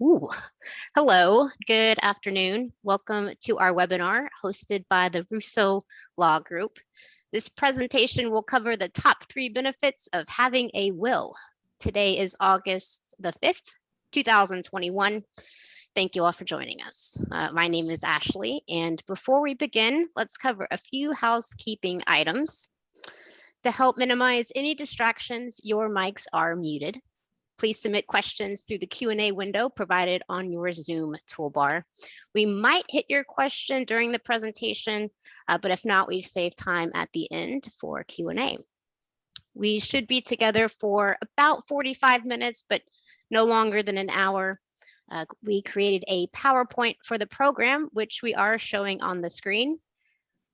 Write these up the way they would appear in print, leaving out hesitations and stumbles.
Ooh. Hello, good afternoon. Welcome to our webinar hosted by the Russo Law Group. This presentation will cover the top 3 benefits of having a will. Today is August the 5th, 2021. Thank you all for joining us. My name is Ashley, and before we begin, let's cover a few housekeeping items. To help minimize any distractions, your mics are muted. Please submit questions through the Q&A window provided on your Zoom toolbar. We might hit your question during the presentation, but if not, we've saved time at the end for Q&A. We should be together for about 45 minutes, but no longer than an hour. We created a PowerPoint for the program, which we are showing on the screen.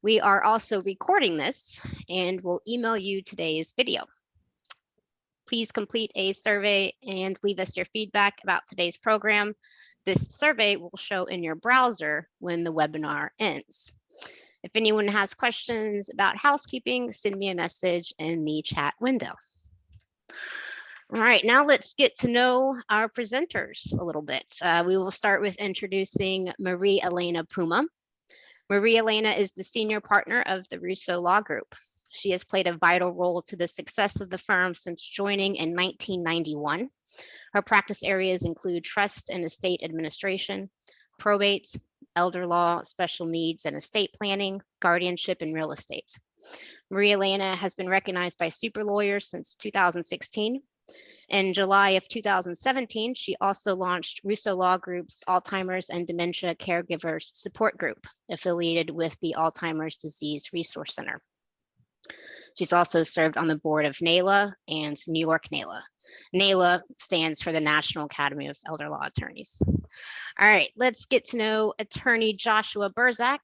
We are also recording this and will email you today's video. Please complete a survey and leave us your feedback about today's program. This survey will show in your browser when the webinar ends. If anyone has questions about housekeeping, send me a message in the chat window. All right, now let's get to know our presenters a little bit. We will start with introducing Elena Puma. Elena is the senior partner of the Russo Law Group. She has played a vital role to the success of the firm since joining in 1991. Her practice areas include trust and estate administration, probate, elder law, special needs and estate planning, guardianship, and real estate. Elena has been recognized by super lawyers since 2016. In July of 2017, she also launched Russo Law Group's Alzheimer's and Dementia Caregivers Support Group, affiliated with the Alzheimer's Disease Resource Center. She's also served on the board of NALA and New York NALA. NALA stands for the National Academy of Elder Law Attorneys. All right, let's get to know attorney Joshua Berzak.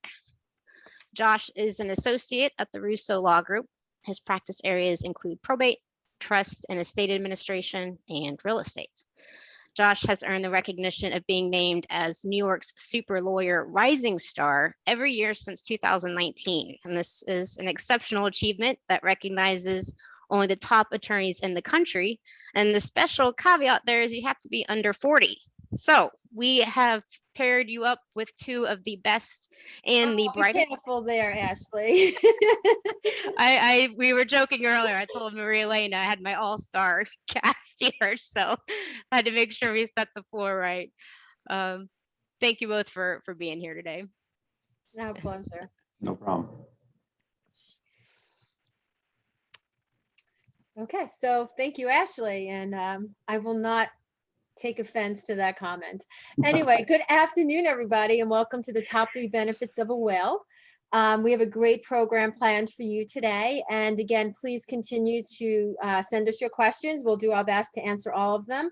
Josh is an associate at the Russo Law Group. His practice areas include probate, trust and estate administration, and real estate. Josh has earned the recognition of being named as New York's Super Lawyer Rising Star every year since 2019. And this is an exceptional achievement that recognizes only the top attorneys in the country. And the special caveat there is you have to be under 40. So we have paired you up with 2 of the best and the brightest. Be careful there, Ashley. We were joking earlier. I told Maria Elena I had my all-star cast here, so I had to make sure we set the floor right. Thank you both for being here today. No pleasure. No problem. Okay, so thank you, Ashley, and I will not take offense to that comment. Anyway, good afternoon, everybody, and welcome to the top 3 benefits of a will. We have a great program planned for you today. And again, please continue to send us your questions. We'll do our best to answer all of them.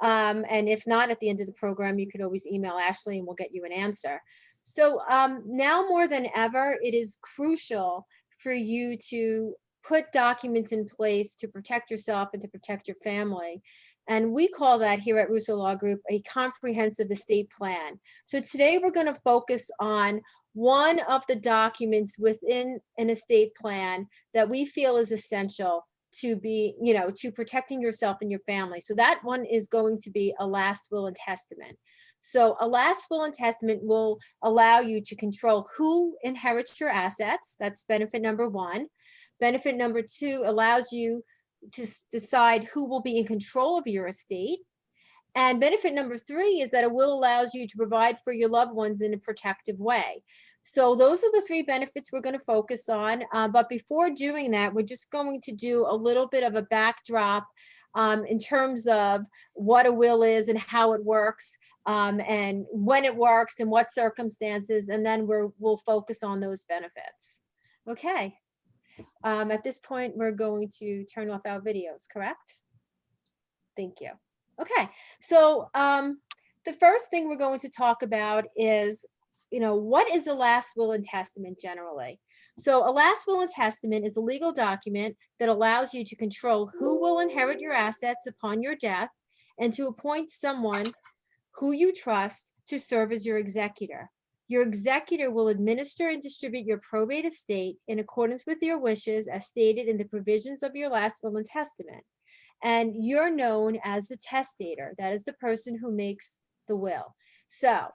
And if not, at the end of the program, you could always email Ashley and we'll get you an answer. So now more than ever, it is crucial for you to put documents in place to protect yourself and to protect your family. And we call that here at Russo Law Group a comprehensive estate plan. So today we're going to focus on one of the documents within an estate plan that we feel is essential to be, to protecting yourself and your family. So that one is going to be a last will and testament. So a last will and testament will allow you to control who inherits your assets. That's benefit number 1. Benefit number 2 allows you to decide who will be in control of your estate. And benefit number 3 is that a will allows you to provide for your loved ones in a protective way. So those are the 3 benefits we're going to focus on. But before doing that, we're just going to do a little bit of a backdrop in terms of what a will is and how it works, and when it works and what circumstances, and then we'll focus on those benefits. Okay. At this point, we're going to turn off our videos, correct? Thank you. Okay, so the first thing we're going to talk about is, what is a last will and testament generally? So a last will and testament is a legal document that allows you to control who will inherit your assets upon your death and to appoint someone who you trust to serve as your executor. Your executor will administer and distribute your probate estate in accordance with your wishes as stated in the provisions of your last will and testament. And you're known as the testator. That is the person who makes the will. So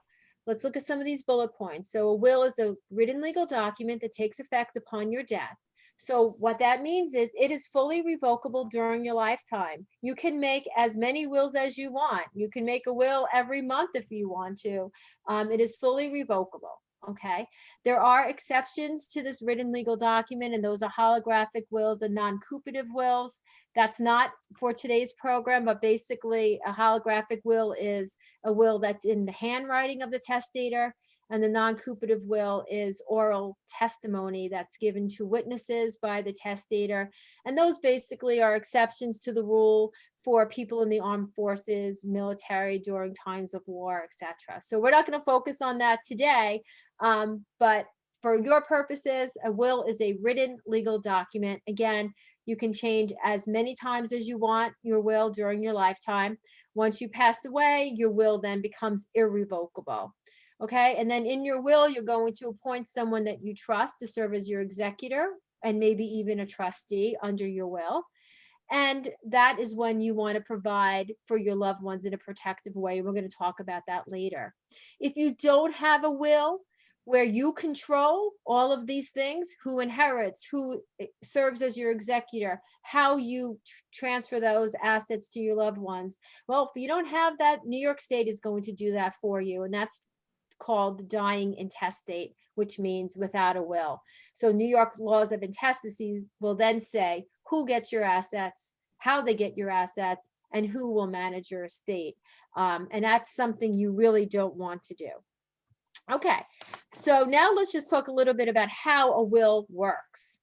let's look at some of these bullet points. So a will is a written legal document that takes effect upon your death. So what that means is it is fully revocable during your lifetime. You can make as many wills as you want. You can make a will every month if you want to. It is fully revocable. Okay. There are exceptions to this written legal document, and those are holographic wills and non-cupative wills. That's not for today's program, but basically a holographic will is a will that's in the handwriting of the testator, and the non-cupative will is oral testimony that's given to witnesses by the testator. And those basically are exceptions to the rule for people in the armed forces, military during times of war, etc. So we're not going to focus on that today, but for your purposes, a will is a written legal document. Again, you can change as many times as you want your will during your lifetime. Once you pass away, your will then becomes irrevocable. Okay, and then in your will, you're going to appoint someone that you trust to serve as your executor and maybe even a trustee under your will. And that is when you want to provide for your loved ones in a protective way. We're going to talk about that later. If you don't have a will where you control all of these things, who inherits, who serves as your executor, how you transfer those assets to your loved ones. Well, if you don't have that, New York State is going to do that for you. And that's called dying intestate, which means without a will. So New York laws of intestacy will then say who gets your assets, how they get your assets, and who will manage your estate. And that's something you really don't want to do. Okay, so now let's just talk a little bit about how a will works.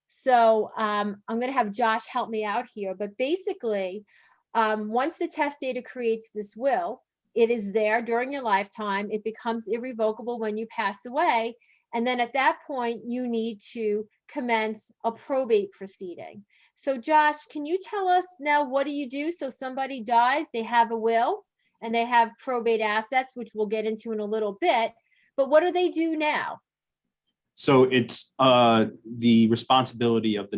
So I'm going to have Josh help me out here, but basically, once the testator creates this will, it is there during your lifetime. It becomes irrevocable when you pass away. And then at that point, you need to commence a probate proceeding. So Josh, can you tell us now, what do you do? So somebody dies, they have a will and they have probate assets, which we'll get into in a little bit. But what do they do now? So it's the responsibility of the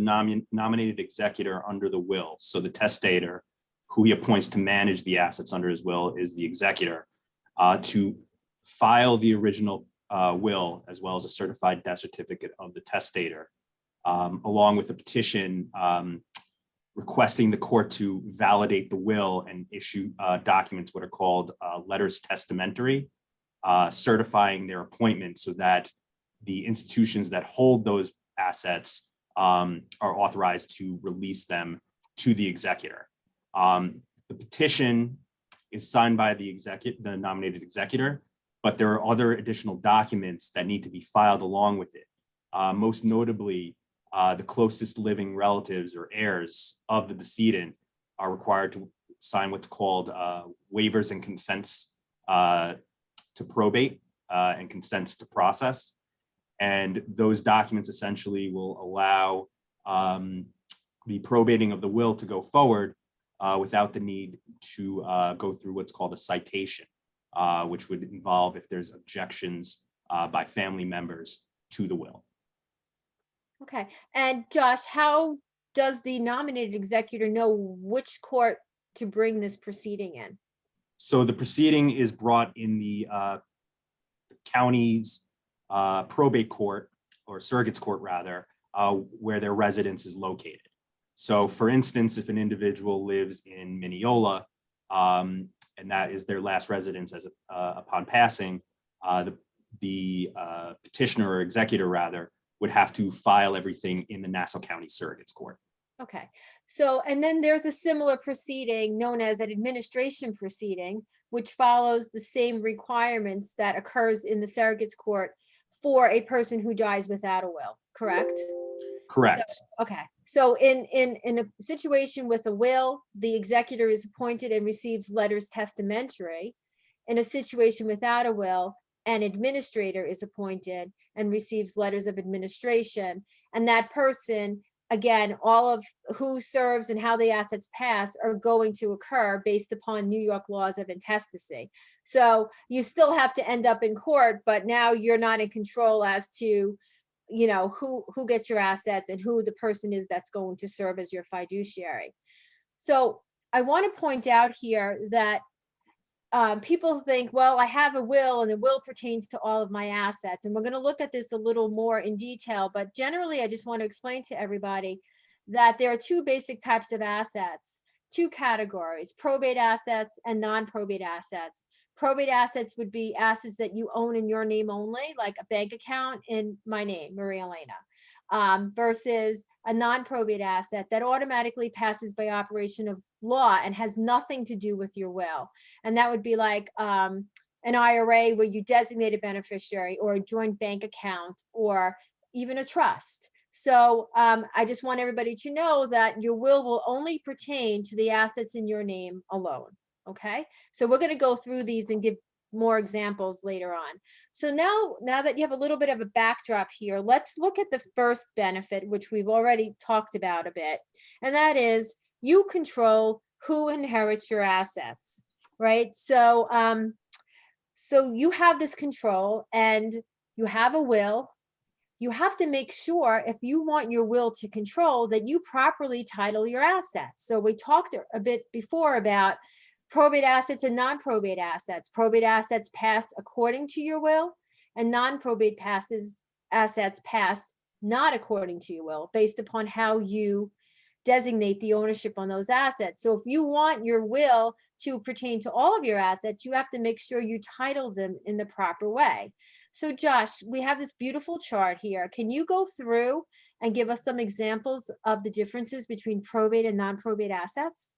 nominated executor under the will. So the testator, who he appoints to manage the assets under his will, is the executor, to file the original will, as well as a certified death certificate of the testator, along with a petition requesting the court to validate the will and issue documents, what are called letters testamentary, certifying their appointment so that the institutions that hold those assets are authorized to release them to the executor. The petition is signed by the nominated executor, but there are other additional documents that need to be filed along with it. Most notably, the closest living relatives or heirs of the decedent are required to sign what's called waivers and consents to probate and consents to process. And those documents essentially will allow the probating of the will to go forward without the need to go through what's called a citation, which would involve if there's objections by family members to the will. Okay. And Josh, how does the nominated executor know which court to bring this proceeding in? So the proceeding is brought in the county's probate court, or surrogate's court rather, where their residence is located. So for instance, if an individual lives in Mineola, and that is their last residence as upon passing, the petitioner or executor rather would have to file everything in the Nassau County Surrogate's Court. Okay. So, and then there's a similar proceeding known as an administration proceeding, which follows the same requirements that occurs in the surrogate's court for a person who dies without a will, correct? Correct. So, okay. So in a situation with a will, the executor is appointed and receives letters testamentary. In a situation without a will, an administrator is appointed and receives letters of administration. And that person, again, all of who serves and how the assets pass are going to occur based upon New York laws of intestacy. So you still have to end up in court, but now you're not in control as to, you know, who gets your assets and who the person is that's going to serve as your fiduciary. So I want to point out here that people think, well, I have a will and the will pertains to all of my assets. And we're going to look at this a little more in detail, but generally, I just want to explain to everybody that there are two basic types of assets, two categories, probate assets and non-probate assets. Probate assets would be assets that you own in your name only, like a bank account in my name, Maria Elena, versus a non-probate asset that automatically passes by operation of law and has nothing to do with your will. And that would be like an IRA where you designate a beneficiary, or a joint bank account, or even a trust. So I just want everybody to know that your will only pertain to the assets in your name alone. Okay, so we're going to go through these and give more examples later on. So now that you have a little bit of a backdrop here, let's look at the first benefit, which we've already talked about a bit, and that is you control who inherits your assets, right? So so you have this control and you have a will. You have to make sure, if you want your will to control, that you properly title your assets. So we talked a bit before about probate assets and non-probate assets. Probate assets pass according to your will, and non-probate assets pass not according to your will, based upon how you designate the ownership on those assets. So if you want your will to pertain to all of your assets, you have to make sure you title them in the proper way. So Josh, we have this beautiful chart here. Can you go through and give us some examples of the differences between probate and non-probate assets?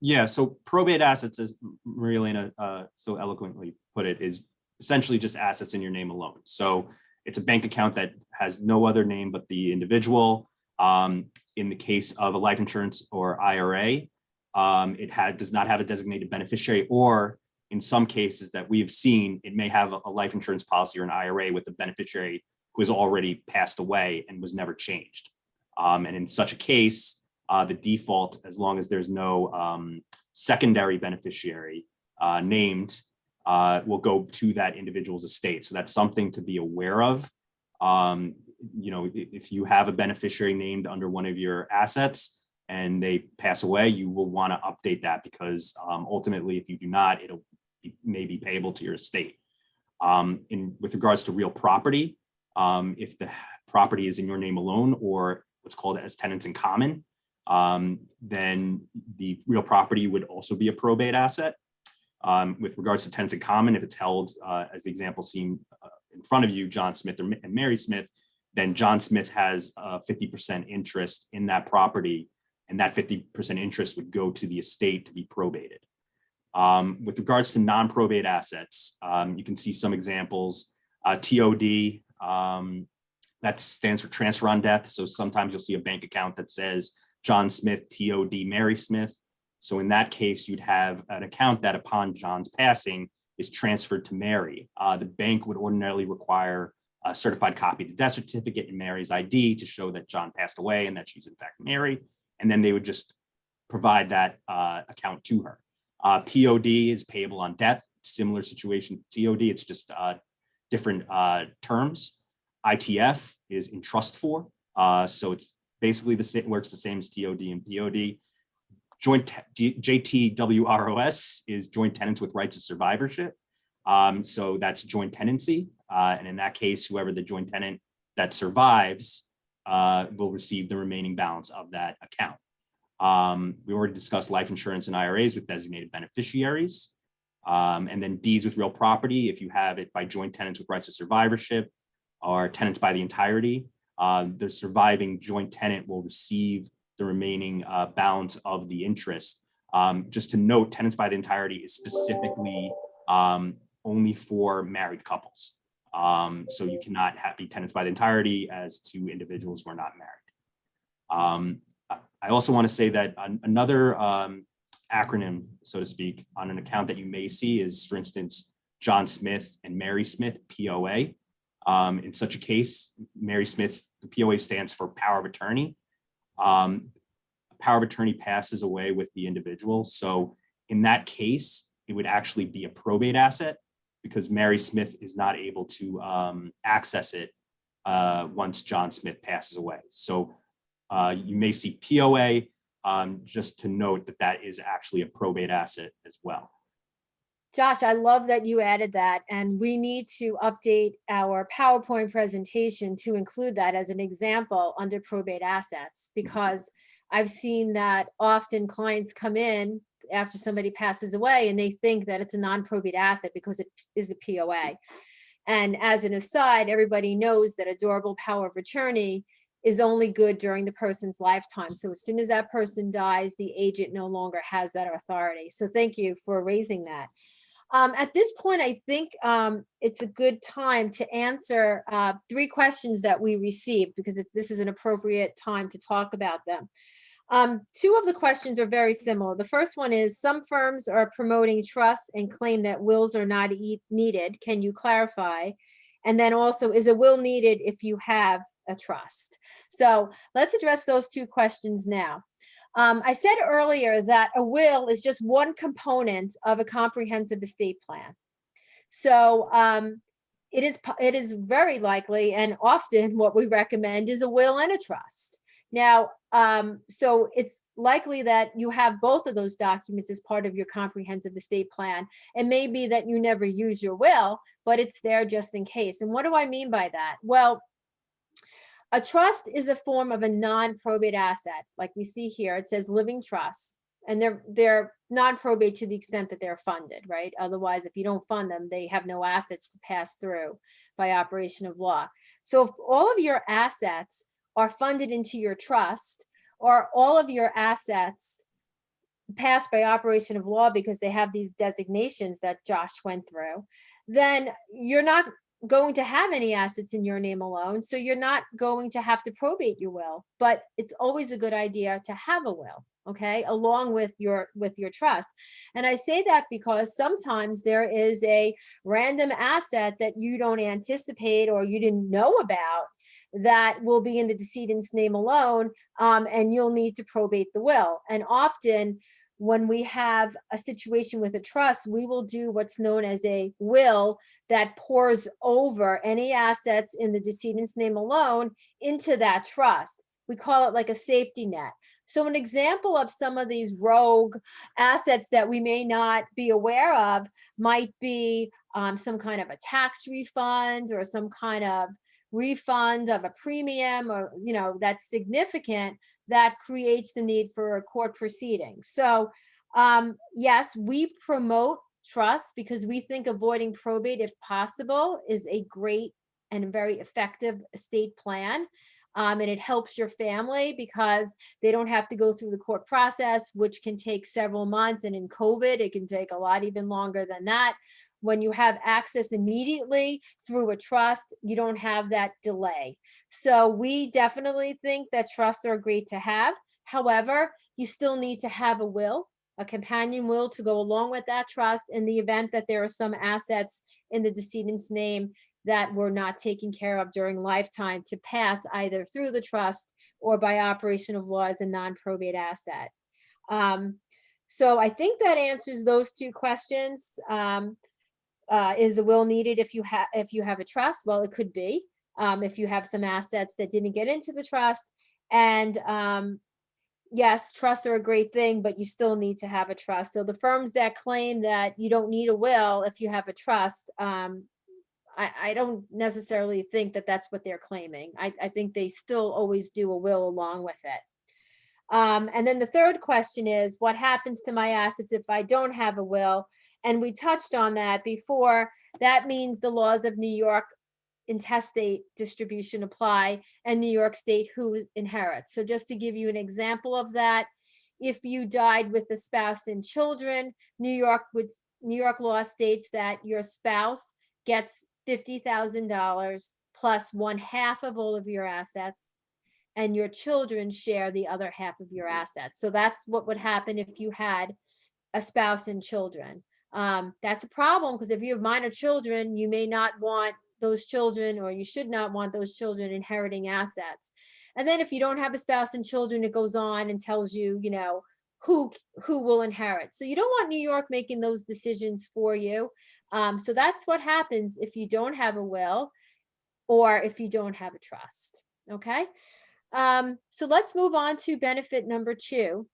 Yeah, so probate assets, as Maria Elena so eloquently put it, is essentially just assets in your name alone. So it's a bank account that has no other name but the individual. In the case of a life insurance or IRA, it does not have a designated beneficiary, or in some cases that we have seen, it may have a life insurance policy or an IRA with a beneficiary who has already passed away and was never changed. And in such a case, the default, as long as there's no secondary beneficiary named, will go to that individual's estate. So that's something to be aware of. If you have a beneficiary named under one of your assets and they pass away, you will want to update that, because ultimately, if you do not, may be payable to your estate. With regards to real property, if the property is in your name alone, or what's called as tenants in common, then the real property would also be a probate asset. With regards to tenants in common, if it's held, as the example seen in front of you, John Smith and Mary Smith, then John Smith has a 50% interest in that property, and that 50% interest would go to the estate to be probated. With regards to non-probate assets, you can see some examples. TOD, that stands for transfer on death. So sometimes you'll see a bank account that says John Smith, TOD, Mary Smith. So in that case, you'd have an account that upon John's passing is transferred to Mary. The bank would ordinarily require a certified copy of the death certificate and Mary's ID to show that John passed away and that she's in fact Mary. And then they would just provide that account to her. POD is payable on death. Similar situation to TOD, it's just different terms. ITF is in trust for. So it's basically the same, works the same as TOD and POD. JTWROS is joint tenants with rights of survivorship. So that's joint tenancy. And in that case, whoever the joint tenant that survives will receive the remaining balance of that account. We already discussed life insurance and IRAs with designated beneficiaries. And then deeds with real property, if you have it by joint tenants with rights of survivorship or tenants by the entirety, the surviving joint tenant will receive the remaining balance of the interest. Just to note, tenants by the entirety is specifically only for married couples. So you cannot be tenants by the entirety as to individuals who are not married. I also want to say that another acronym, so to speak, on an account that you may see is, for instance, John Smith and Mary Smith, POA. In such a case, Mary Smith, the POA stands for power of attorney. Power of attorney passes away with the individual. So in that case, it would actually be a probate asset because Mary Smith is not able to access it once John Smith passes away. So you may see POA, just to note that that is actually a probate asset as well. Josh, I love that you added that, and we need to update our PowerPoint presentation to include that as an example under probate assets, because I've seen that often clients come in after somebody passes away and they think that it's a non-probate asset because it is a POA. And as an aside, everybody knows that a durable power of attorney is only good during the person's lifetime. So as soon as that person dies, the agent no longer has that authority. So thank you for raising that. At this point, I think it's a good time to answer 3 questions that we received, because this is an appropriate time to talk about them. 2 of the questions are very similar. The first one is, some firms are promoting trusts and claim that wills are not needed. Can you clarify? And then also, is a will needed if you have a trust? So let's address those 2 questions now. I said earlier that a will is just one component of a comprehensive estate plan. So it is very likely, and often what we recommend is a will and a trust. Now, so it's likely that you have both of those documents as part of your comprehensive estate plan. It may be that you never use your will, but it's there just in case. And what do I mean by that? Well, a trust is a form of a non-probate asset. Like we see here, it says living trusts, and they're non-probate to the extent that they're funded, right? Otherwise, if you don't fund them, they have no assets to pass through by operation of law. So if all of your assets are funded into your trust, or all of your assets passed by operation of law because they have these designations that Josh went through, then you're not going to have any assets in your name alone. So you're not going to have to probate your will, but it's always a good idea to have a will, okay, along with your trust. And I say that because sometimes there is a random asset that you don't anticipate or you didn't know about that will be in the decedent's name alone, and you'll need to probate the will. And often when we have a situation with a trust, we will do what's known as a will that pours over any assets in the decedent's name alone into that trust. We call it like a safety net. So an example of some of these rogue assets that we may not be aware of might be some kind of a tax refund or some kind of refund of a premium, or that's significant, that creates the need for a court proceeding. So yes, we promote trust because we think avoiding probate, if possible, is a great and very effective estate plan. And it helps your family because they don't have to go through the court process, which can take several months. And in COVID, it can take a lot even longer than that. When you have access immediately through a trust, you don't have that delay. So we definitely think that trusts are great to have. However, you still need to have a will, a companion will, to go along with that trust in the event that there are some assets in the decedent's name that were not taken care of during lifetime to pass either through the trust or by operation of law as a non-probate asset. So I think that answers those 2 questions. Is a will needed if you have a trust? Well, it could be if you have some assets that didn't get into the trust. And yes, trusts are a great thing, but you still need to have a trust. So the firms that claim that you don't need a will if you have a trust, I don't necessarily think that that's what they're claiming. I think they still always do a will along with it. And then the third question is, what happens to my assets if I don't have a will? And we touched on that before. That means the laws of New York intestate distribution apply, and New York State who inherits. So just to give you an example of that, if you died with a spouse and children, New York law states that your spouse gets $50,000 plus 1/2 of all of your assets, and your children share the other half of your assets. So that's what would happen if you had a spouse and children. That's a problem because if you have minor children, you may not want those children, or you should not want those children inheriting assets. And then if you don't have a spouse and children, it goes on and tells you, who will inherit. So you don't want New York making those decisions for you. So that's what happens if you don't have a will or if you don't have a trust. Okay. So let's move on to benefit number 2,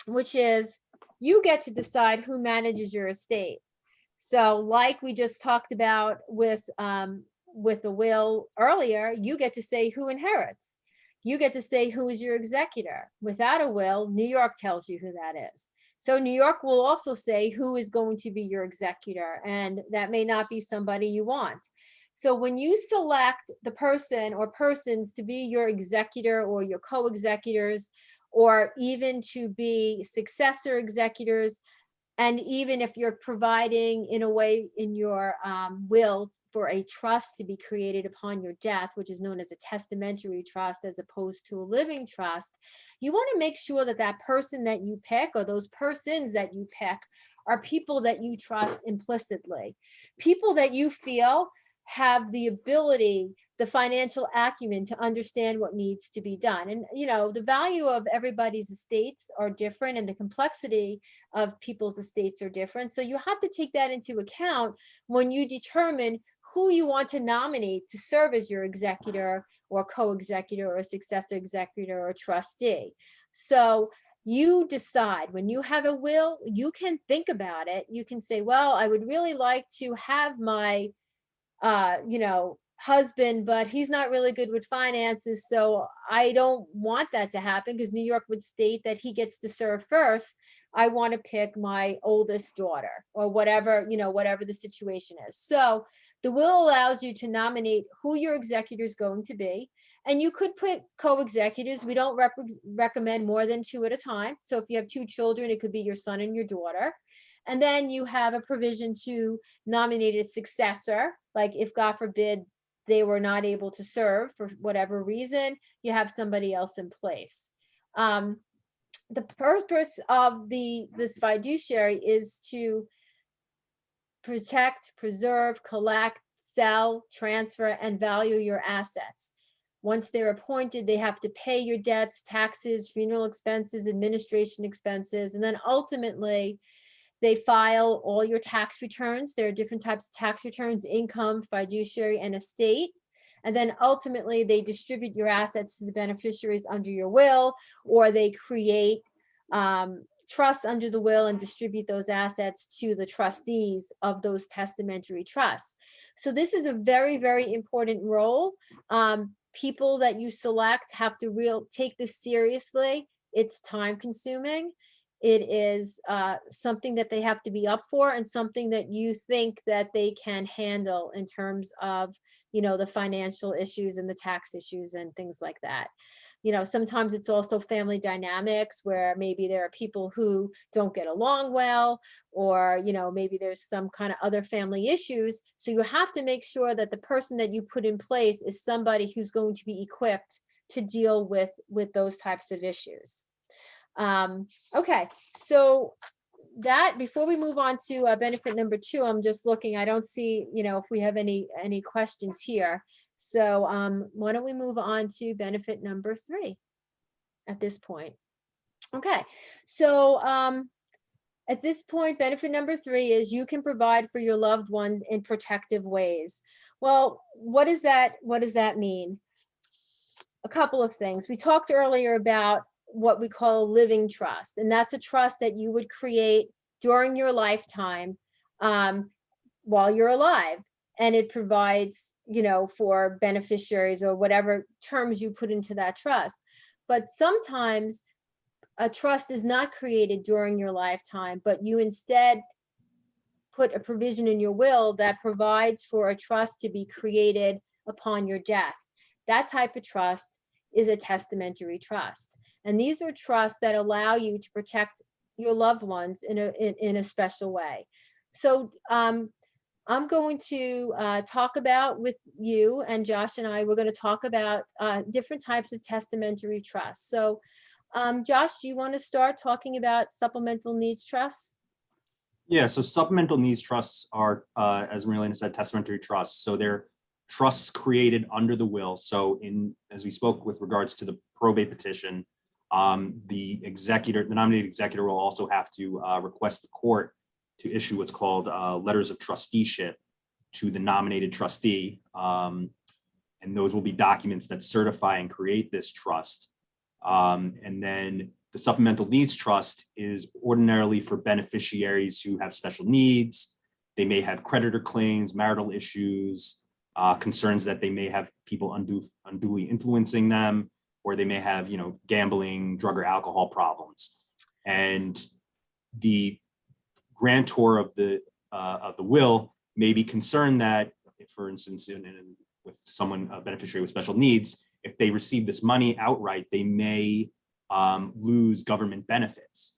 which is you get to decide who manages your estate. So like we just talked about with the will earlier, you get to say who inherits. You get to say who is your executor. Without a will, New York tells you who that is. So New York will also say who is going to be your executor, and that may not be somebody you want. So when you select the person or persons to be your executor or your co-executors, or even to be successor executors, and even if you're providing in a way in your will for a trust to be created upon your death, which is known as a testamentary trust as opposed to a living trust, you want to make sure that that person that you pick or those persons that you pick are people that you trust implicitly, people that you feel have the ability, the financial acumen to understand what needs to be done. And, you know, the value of everybody's estates are different, and the complexity of people's estates are different. So you have to take that into account when you determine who you want to nominate to serve as your executor or co-executor or successor executor or trustee. So you decide. When you have a will, you can think about it. You can say, well, I would really like to have my you know, husband, but he's not really good with finances. So I don't want that to happen because New York would state that he gets to serve first. I want to pick my oldest daughter or whatever, you know, whatever the situation is. So the will allows you to nominate who your executor is going to be. And you could put co-executors. We don't recommend more than 2 at a time. So if you have 2 children, it could be your son and your daughter. And then you have a provision to nominate a successor. Like if God forbid they were not able to serve for whatever reason, you have somebody else in place. The purpose of this fiduciary is to protect, preserve, collect, sell, transfer, and value your assets. Once they're appointed, they have to pay your debts, taxes, funeral expenses, administration expenses, and then ultimately they file all your tax returns. There are different types of tax returns: income, fiduciary, and estate. And then ultimately they distribute your assets to the beneficiaries under your will, or they create trusts under the will and distribute those assets to the trustees of those testamentary trusts. So this is a very, very important role. People that you select have to take this seriously. It's time consuming. It is something that they have to be up for, and something that you think that they can handle in terms of, you know, the financial issues and the tax issues and things like that. You know, sometimes it's also family dynamics where maybe there are people who don't get along well, or, you know, maybe there's some kind of other family issues. So you have to make sure that the person that you put in place is somebody who's going to be equipped to deal with those types of issues. Okay, so that before we move on to benefit number 2, I'm just looking, I don't see, you know, if we have any questions here. So why don't we move on to benefit number 3 at this point? Okay, so at this point, benefit number 3 is you can provide for your loved one in protective ways. Well, what does that mean? A couple of things. We talked earlier about what we call a living trust, and that's a trust that you would create during your lifetime while you're alive, and it provides, you know, for beneficiaries or whatever terms you put into that trust. But sometimes a trust is not created during your lifetime, but you instead put a provision in your will that provides for a trust to be created upon your death. That type of trust is a testamentary trust. And these are trusts that allow you to protect your loved ones in a special way. So I'm going to talk about with you, and Josh and I, we're going to talk about different types of testamentary trusts. So Josh, do you want to start talking about supplemental needs trusts? Yeah, so supplemental needs trusts are, as Marilena said, testamentary trusts. So they're trusts created under the will. So as we spoke with regards to the probate petition, the nominated executor will also have to request the court to issue what's called letters of trusteeship to the nominated trustee. And those will be documents that certify and create this trust. And then the supplemental needs trust is ordinarily for beneficiaries who have special needs, They may have creditor claims, marital issues, concerns that they may have people unduly influencing them, or they may have, gambling, drug or alcohol problems. And the grantor of the will may be concerned that, if, for instance, with someone, a beneficiary with special needs, if they receive this money outright, they may lose government benefits.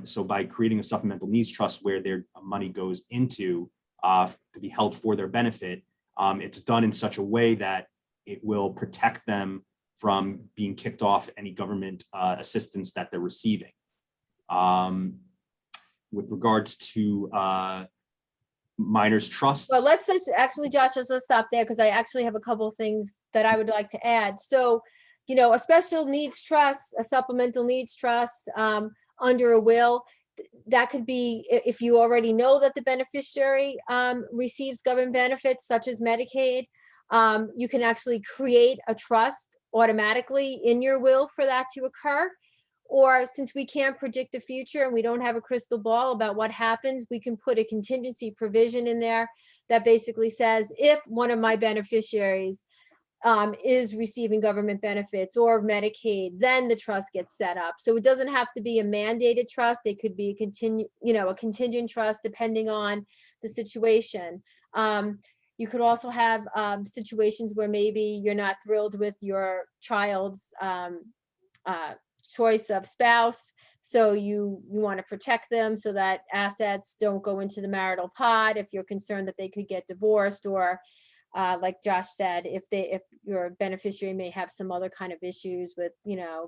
So by creating a supplemental needs trust where their money goes into to be held for their benefit, it's done in such a way that it will protect them from being kicked off any government assistance that they're receiving. With regards to minors' trusts. Well, let's just actually, Josh, let's stop there because I actually have a couple of things that I would like to add. So, a special needs trust, a supplemental needs trust under a will, that could be if you already know that the beneficiary receives government benefits such as Medicaid. You can actually create a trust automatically in your will for that to occur. Or since we can't predict the future and we don't have a crystal ball about what happens, we can put a contingency provision in there that basically says, if one of my beneficiaries is receiving government benefits or Medicaid, then the trust gets set up. So it doesn't have to be a mandated trust. It could be a contingent trust depending on the situation. You could also have situations where maybe you're not thrilled with your child's choice of spouse, so you want to protect them so that assets don't go into the marital pot if you're concerned that they could get divorced, or like Josh said, if your beneficiary may have some other kind of issues with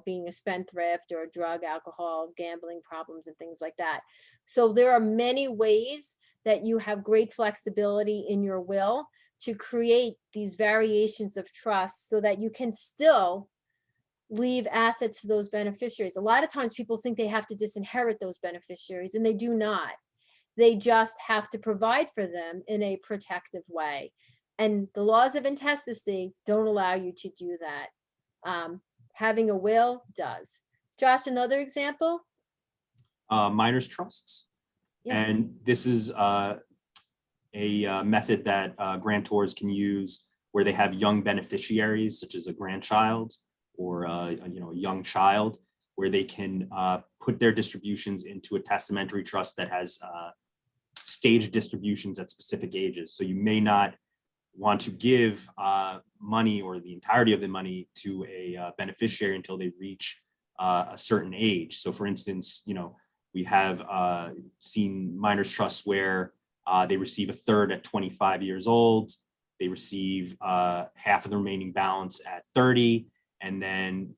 being a spendthrift or drug, alcohol, gambling problems and things like that. So there are many ways that you have great flexibility in your will to create these variations of trust so that you can still leave assets to those beneficiaries. A lot of times people think they have to disinherit those beneficiaries, and they do not. They just have to provide for them in a protective way. And the laws of intestacy don't allow you to do that. Having a will does. Josh, another example? Minors' trusts. Yeah. And this is a method that grantors can use where they have young beneficiaries, such as a grandchild or a young child, where they can put their distributions into a testamentary trust that has staged distributions at specific ages. So you may not want to give money or the entirety of the money to a beneficiary until they reach a certain age. So for instance, we have seen minors' trusts where they receive a third at 25 years old, they receive half of the remaining balance at 30, and then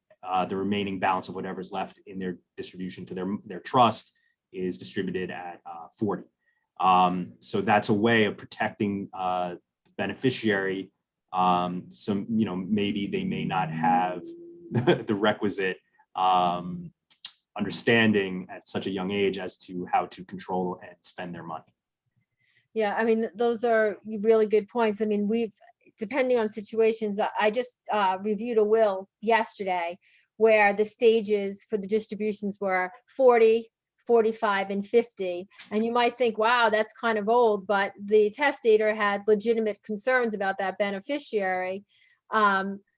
the remaining balance of whatever's left in their distribution to their trust is distributed at 40. So that's a way of protecting the beneficiary. So maybe they may not have the requisite understanding at such a young age as to how to control and spend their money. Yeah, I mean, those are really good points. I mean, depending on situations, I just reviewed a will yesterday where the stages for the distributions were 40, 45, and 50. And you might think, wow, that's kind of old, but the testator had legitimate concerns about that beneficiary.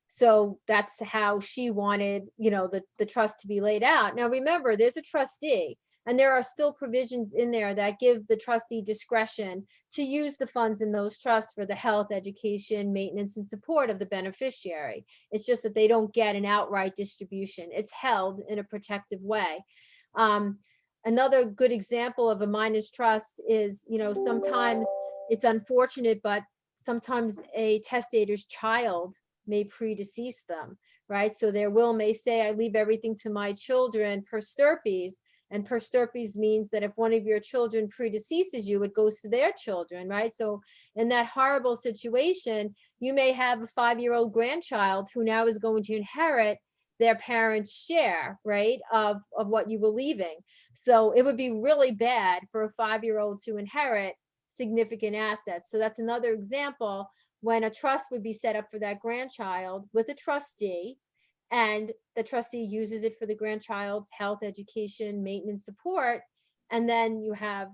So that's how she wanted, the trust to be laid out. Now, remember, there's a trustee, and there are still provisions in there that give the trustee discretion to use the funds in those trusts for the health, education, maintenance, and support of the beneficiary. It's just that they don't get an outright distribution. It's held in a protective way. Another good example of a minors' trust is, sometimes it's unfortunate, but sometimes a testator's child may predecease them, right? So their will may say, I leave everything to my children per stirpes. And per stirpes means that if one of your children predeceases you, it goes to their children, right? So in that horrible situation, you may have a 5-year-old grandchild who now is going to inherit their parents' share, right, of what you were leaving. So it would be really bad for a 5-year-old to inherit significant assets. So that's another example when a trust would be set up for that grandchild with a trustee, and the trustee uses it for the grandchild's health, education, maintenance, support. And then you have,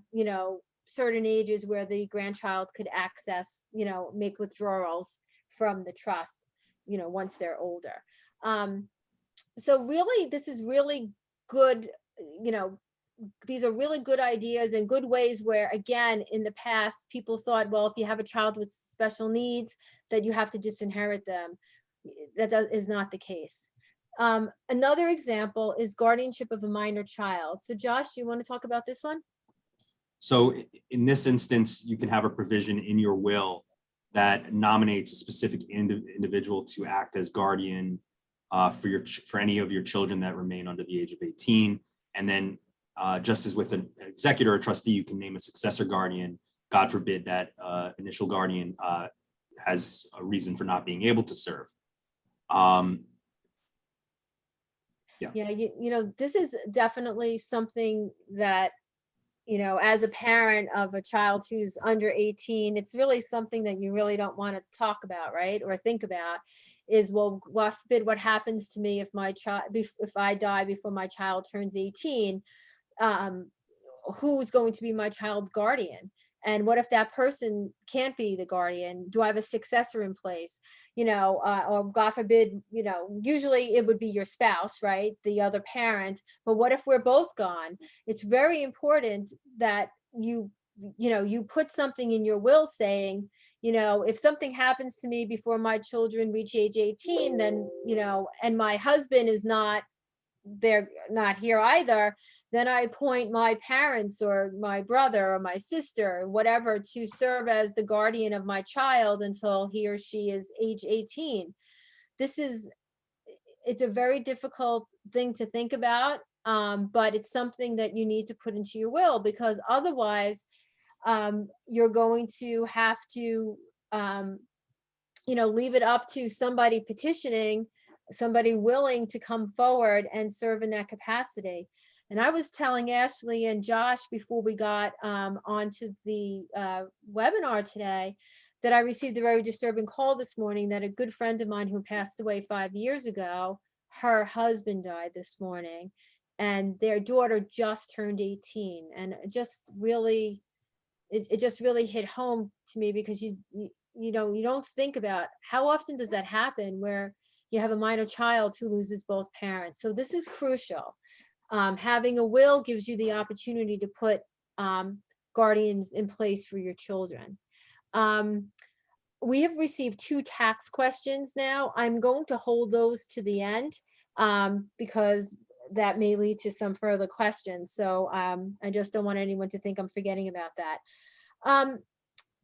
certain ages where the grandchild could access, make withdrawals from the trust, once they're older. So really, this is really good, you know, these are really good ideas and good ways where, again, in the past, people thought, well, if you have a child with special needs, that you have to disinherit them. That is not the case. Another example is guardianship of a minor child. So Josh, do you want to talk about this one? So in this instance, you can have a provision in your will that nominates a specific individual to act as guardian for any of your children that remain under the age of 18. And then just as with an executor or trustee, you can name a successor guardian. God forbid that initial guardian has a reason for not being able to serve. Yeah, this is definitely something that, as a parent of a child who's under 18, it's really something that you really don't want to talk about, right? Or think about is, well, God forbid, what happens to me if I die before my child turns 18? Who's going to be my child's guardian? And what if that person can't be the guardian? Do I have a successor in place? Or God forbid, usually it would be your spouse, right? The other parent. But what if we're both gone? It's very important that you put something in your will saying, if something happens to me before my children reach age 18, then, and my husband is they're not here either, then I appoint my parents or my brother or my sister, whatever, to serve as the guardian of my child until he or she is age 18. It's a very difficult thing to think about, but it's something that you need to put into your will, because otherwise you're going to have to leave it up to somebody petitioning, somebody willing to come forward and serve in that capacity. And I was telling Ashley and Josh before we got onto the webinar today that I received a very disturbing call this morning that a good friend of mine who passed away 5 years ago, her husband died this morning, and their daughter just turned 18. And it just really hit home to me, because you don't think about how often does that happen where you have a minor child who loses both parents. So this is crucial. Having a will gives you the opportunity to put guardians in place for your children. We have received 2 tax questions now. I'm going to hold those to the end because that may lead to some further questions. So I just don't want anyone to think I'm forgetting about that.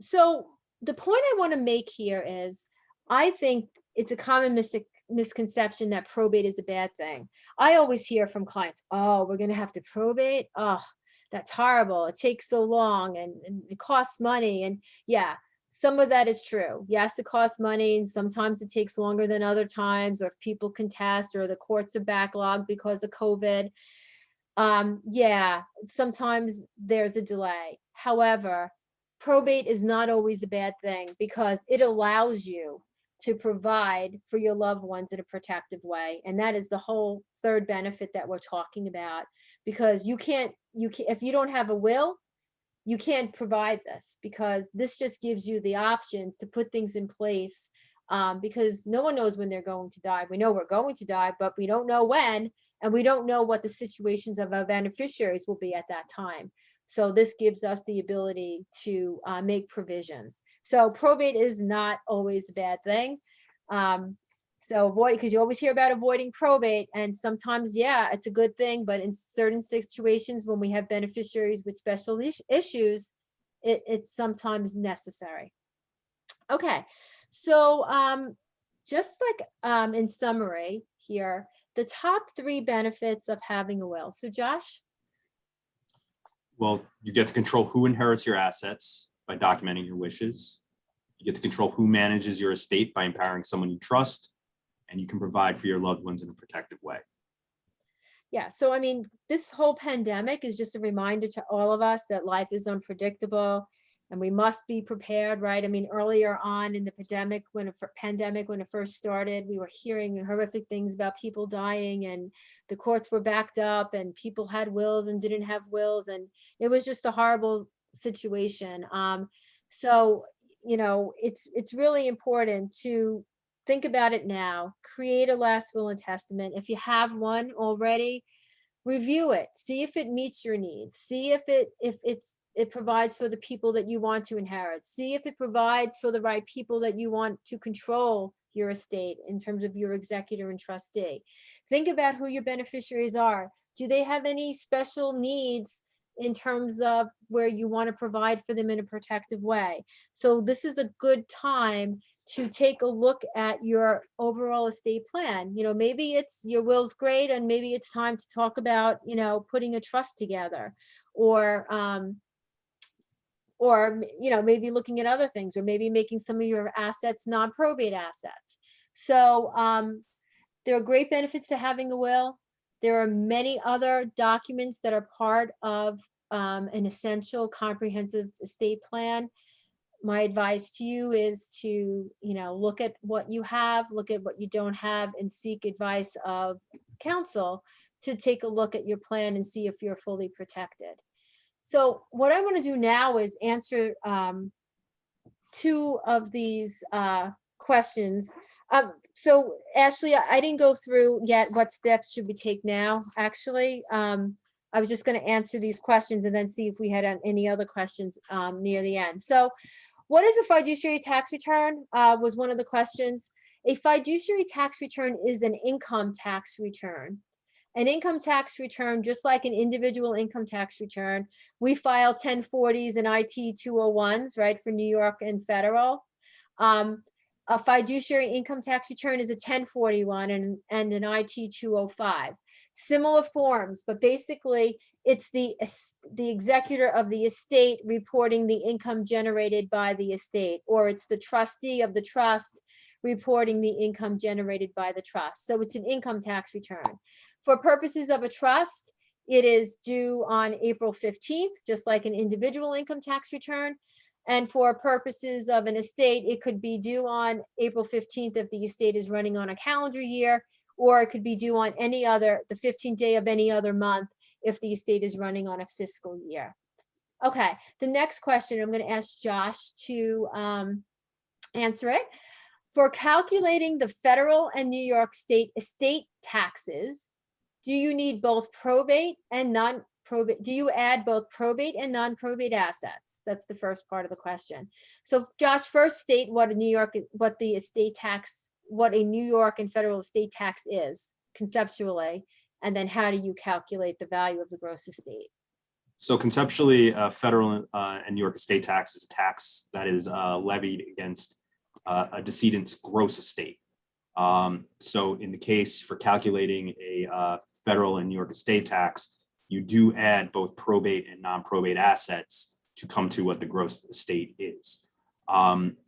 So the point I want to make here is, I think it's a common misconception that probate is a bad thing. I always hear from clients, oh, we're going to have to probate. Oh, that's horrible. It takes so long and it costs money. And yeah, some of that is true. Yes, it costs money, and sometimes it takes longer than other times, or if people contest or the courts are backlogged because of COVID. Yeah, sometimes there's a delay. However, probate is not always a bad thing, because it allows you to provide for your loved ones in a protective way. And that is the whole third benefit that we're talking about, because you can't, if you don't have a will, you can't provide this, because this just gives you the options to put things in place, because no one knows when they're going to die. We know we're going to die, but we don't know when, and we don't know what the situations of our beneficiaries will be at that time. So this gives us the ability to make provisions. So probate is not always a bad thing. So avoid, because you always hear about avoiding probate, and sometimes, yeah, it's a good thing, but in certain situations when we have beneficiaries with special issues, it's sometimes necessary. Okay, so just like in summary here, the top 3 benefits of having a will. So Josh? Well, you get to control who inherits your assets by documenting your wishes. You get to control who manages your estate by empowering someone you trust, and you can provide for your loved ones in a protective way. Yeah, so I mean, this whole pandemic is just a reminder to all of us that life is unpredictable and we must be prepared, right? I mean, earlier on in the pandemic, when it first started, we were hearing horrific things about people dying, and the courts were backed up, and people had wills and didn't have wills, and it was just a horrible situation. So, you know, it's really important to think about it now, create a last will and testament. If you have one already, review it, see if it meets your needs, see if it provides for the people that you want to inherit, see if it provides for the right people that you want to control your estate in terms of your executor and trustee. Think about who your beneficiaries are. Do they have any special needs in terms of where you want to provide for them in a protective way? So this is a good time to take a look at your overall estate plan. You know, maybe it's your will's great, and maybe it's time to talk about, you know, putting a trust together, or you know, maybe looking at other things, or maybe making some of your assets non-probate assets. So there are great benefits to having a will. There are many other documents that are part of an essential comprehensive estate plan. My advice to you is to, you know, look at what you have, look at what you don't have, and seek advice of counsel to take a look at your plan and see if you're fully protected. So what I want to do now is answer two of these questions. So Ashley, I didn't go through yet what steps should we take now, actually. I was just going to answer these questions and then see if we had any other questions near the end. So what is a fiduciary tax return was one of the questions. A fiduciary tax return is an income tax return. An income tax return, just like an individual income tax return, we file 1040s and IT 201s, right, for New York and federal. A fiduciary income tax return is a 1041 and an IT 205. Similar forms, but basically it's the executor of the estate reporting the income generated by the estate, or it's the trustee of the trust reporting the income generated by the trust. So it's an income tax return. For purposes of a trust, it is due on April 15th, just like an individual income tax return. And for purposes of an estate, it could be due on April 15th if the estate is running on a calendar year, or it could be due on the 15th day of any other month if the estate is running on a fiscal year. Okay, the next question, I'm going to ask Josh to answer it. For calculating the federal and New York State estate taxes, do you need both probate and non-probate? Do you add both probate and non-probate assets? That's the first part of the question. So Josh, first state what a New York and federal estate tax is conceptually, and then how do you calculate the value of the gross estate? So conceptually, federal and New York estate tax is a tax that is levied against a decedent's gross estate. So in the case for calculating a federal and New York estate tax, you do add both probate and non-probate assets to come to what the gross estate is.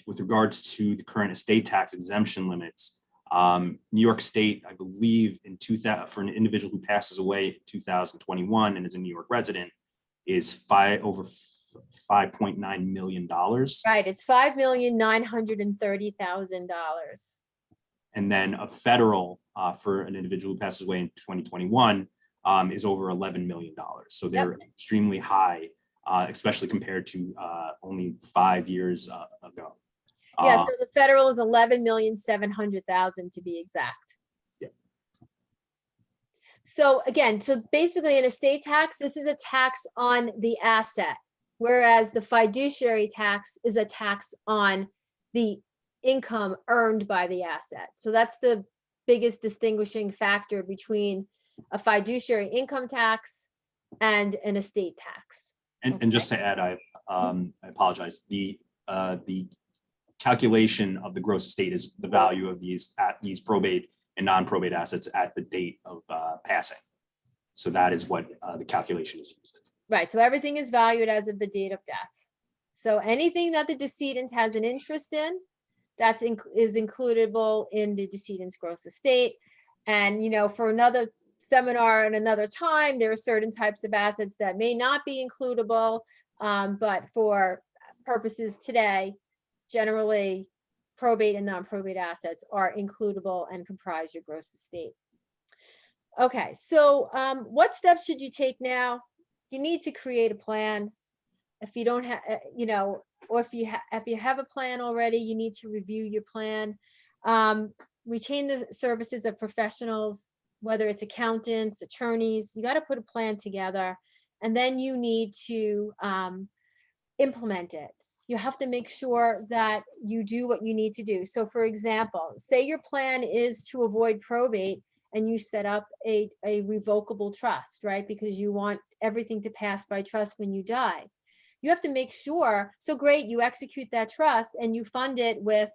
With regards to the current estate tax exemption limits, New York State, I believe, for an individual who passes away in 2021 and is a New York resident, is over $5.9 million. Right, it's $5,930,000. And then a federal for an individual who passes away in 2021 is over $11 million. So they're extremely high, especially compared to only 5 years ago. Yeah, so the federal is 11,700,000 to be exact. Yeah. So again, so basically an estate tax, this is a tax on the asset, whereas the fiduciary tax is a tax on the income earned by the asset. So that's the biggest distinguishing factor between a fiduciary income tax and an estate tax. And just to add, I apologize. The calculation of the gross estate is the value of these probate and non-probate assets at the date of passing. So that is what the calculation is used. Right. So everything is valued as of the date of death. So anything that the decedent has an interest in, is includable in the decedent's gross estate. And, you know, for another seminar and another time, there are certain types of assets that may not be includable, but for purposes today, generally probate and non-probate assets are includable and comprise your gross estate. Okay, so what steps should you take now? You need to create a plan. If you don't have, or if you have a plan already, you need to review your plan. Retain the services of professionals, whether it's accountants, attorneys. You got to put a plan together, and then you need to implement it. You have to make sure that you do what you need to do. So for example, say your plan is to avoid probate and you set up a revocable trust, right? Because you want everything to pass by trust when you die. You have to make sure, so great, you execute that trust and you fund it with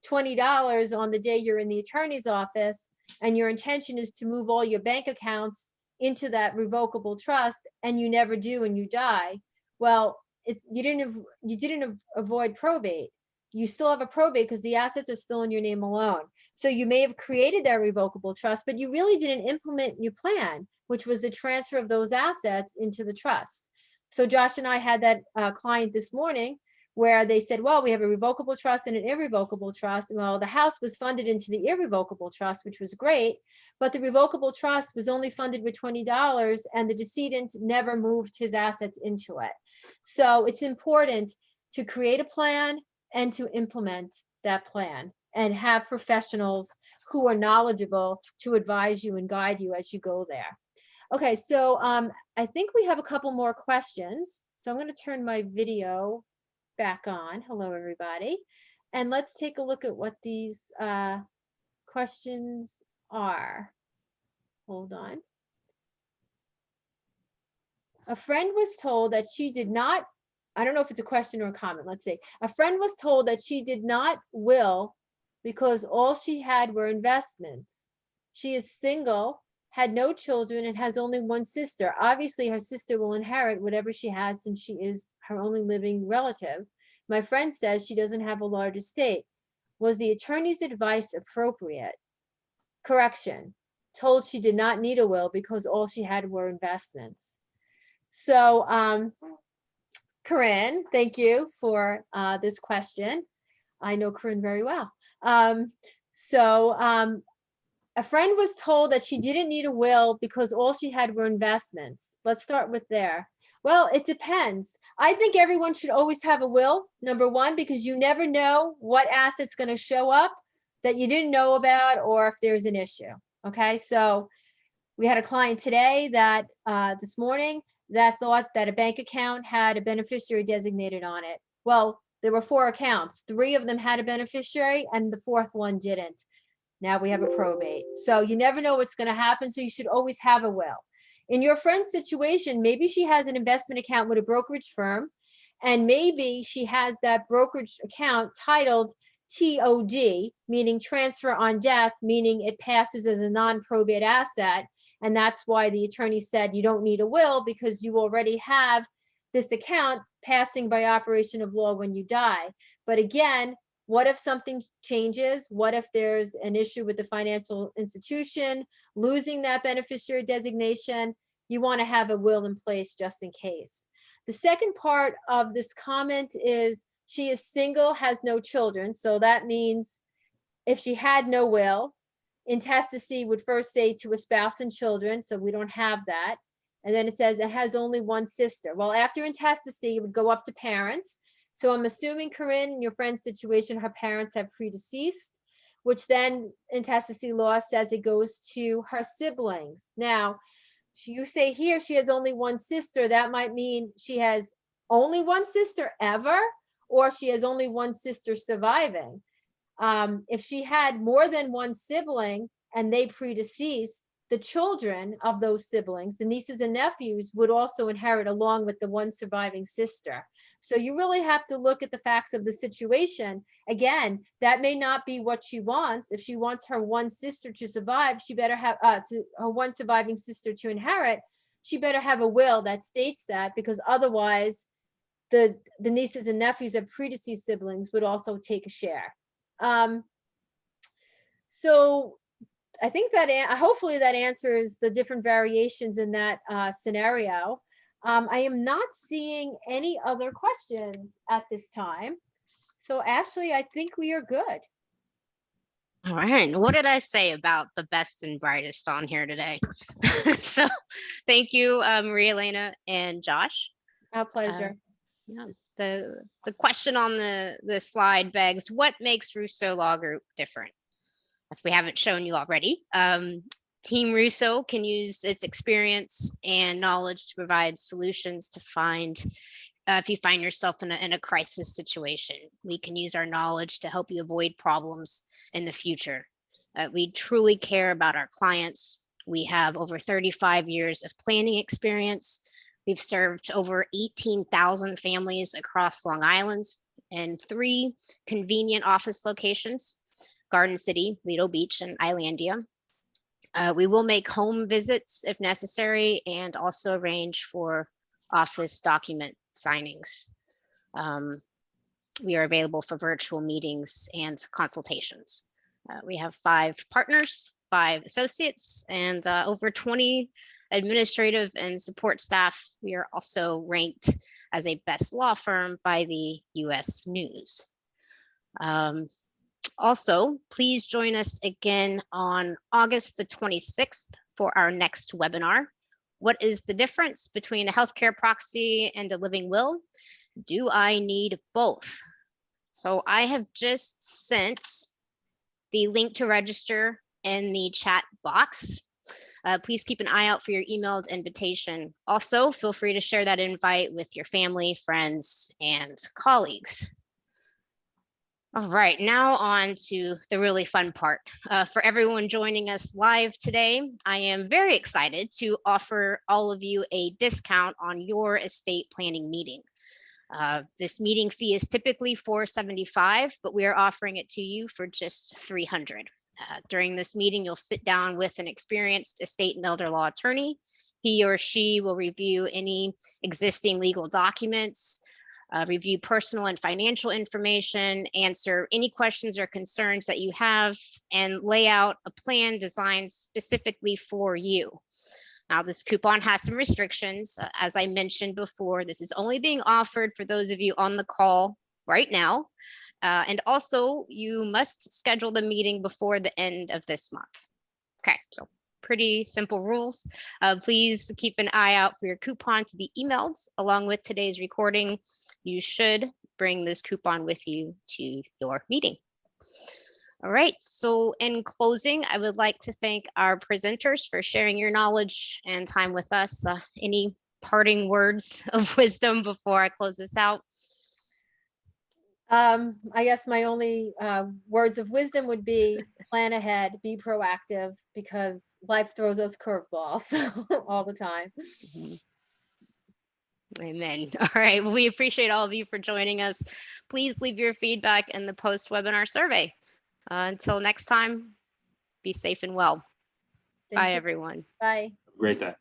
$20 on the day you're in the attorney's office, and your intention is to move all your bank accounts into that revocable trust, and you never do and you die. Well, you didn't avoid probate. You still have a probate because the assets are still in your name alone. So you may have created that revocable trust, but you really didn't implement your plan, which was the transfer of those assets into the trust. So Josh and I had that client this morning where they said, well, we have a revocable trust and an irrevocable trust. Well, the house was funded into the irrevocable trust, which was great, but the revocable trust was only funded with $20 and the decedent never moved his assets into it. So it's important to create a plan and to implement that plan and have professionals who are knowledgeable to advise you and guide you as you go there. Okay, so I think we have a couple more questions. So I'm going to turn my video back on. Hello, everybody. And let's take a look at what these questions are. Hold on. A friend was told that she did not, I don't know if it's a question or a comment. Let's see. A friend was told that she did not will because all she had were investments. She is single, had no children, and has only one sister. Obviously, her sister will inherit whatever she has since she is her only living relative. My friend says she doesn't have a large estate. Was the attorney's advice appropriate? Correction. Told she did not need a will because all she had were investments. So, Corinne, thank you for this question. I know Corinne very well. A friend was told that she didn't need a will because all she had were investments. Let's start with there. Well, it depends. I think everyone should always have a will, number one, because you never know what asset's going to show up that you didn't know about or if there's an issue. Okay, so we had a client today that this morning that thought that a bank account had a beneficiary designated on it. Well, there were 4 accounts. 3 of them had a beneficiary and the 4th one didn't. Now we have a probate. So you never know what's going to happen. So you should always have a will. In your friend's situation, maybe she has an investment account with a brokerage firm, and maybe she has that brokerage account titled TOD, meaning transfer on death, meaning it passes as a non-probate asset. And that's why the attorney said you don't need a will because you already have this account passing by operation of law when you die. But again, what if something changes? What if there's an issue with the financial institution, losing that beneficiary designation? You want to have a will in place just in case. The second part of this comment is she is single, has no children. So that means if she had no will, intestacy would first say to a spouse and children. So we don't have that. And then it says it has only one sister. Well, after intestacy, it would go up to parents. So I'm assuming, Corinne, in your friend's situation, her parents have predeceased, which then intestacy law says it goes to her siblings. Now, you say here she has only one sister. That might mean she has only one sister ever, or she has only one sister surviving. If she had more than one sibling and they predeceased, the children of those siblings, the nieces and nephews, would also inherit along with the one surviving sister. So you really have to look at the facts of the situation. Again, that may not be what she wants. If she wants her one sister to survive, she better have her one surviving sister to inherit. She better have a will that states that, because otherwise the nieces and nephews of predeceased siblings would also take a share. So I think that hopefully that answers the different variations in that scenario. I am not seeing any other questions at this time. So Ashley, I think we are good. All right. What did I say about the best and brightest on here today? So thank you, Maria Elena and Josh. Our pleasure. Yeah. The question on the slide begs, what makes Russo Law Group different? If we haven't shown you already, Team Russo can use its experience and knowledge to provide solutions to find, if you find yourself in a crisis situation. We can use our knowledge to help you avoid problems in the future. We truly care about our clients. We have over 35 years of planning experience. We've served over 18,000 families across Long Island in 3 convenient office locations: Garden City, Lido Beach, and Islandia. We will make home visits if necessary and also arrange for office document signings. We are available for virtual meetings and consultations. We have 5 partners, 5 associates, and over 20 administrative and support staff. We are also ranked as a best law firm by the US News. Also, please join us again on August the 26th for our next webinar. What is the difference between a healthcare proxy and a living will? Do I need both? So I have just sent the link to register in the chat box. Please keep an eye out for your emailed invitation. Also, feel free to share that invite with your family, friends, and colleagues. All right, now on to the really fun part. For everyone joining us live today, I am very excited to offer all of you a discount on your estate planning meeting. This meeting fee is typically $475, but we are offering it to you for just $300. During this meeting, you'll sit down with an experienced estate and elder law attorney. He or she will review any existing legal documents, review personal and financial information, answer any questions or concerns that you have, and lay out a plan designed specifically for you. Now, this coupon has some restrictions. As I mentioned before, this is only being offered for those of you on the call right now. And also, you must schedule the meeting before the end of this month. Okay, so pretty simple rules. Please keep an eye out for your coupon to be emailed along with today's recording. You should bring this coupon with you to your meeting. All right, so in closing, I would like to thank our presenters for sharing your knowledge and time with us. Any parting words of wisdom before I close this out? I guess my only words of wisdom would be plan ahead, be proactive, because life throws us curveballs all the time. Amen. All right, we appreciate all of you for joining us. Please leave your feedback in the post-webinar survey. Until next time, be safe and well. Bye, everyone. Bye. Great day.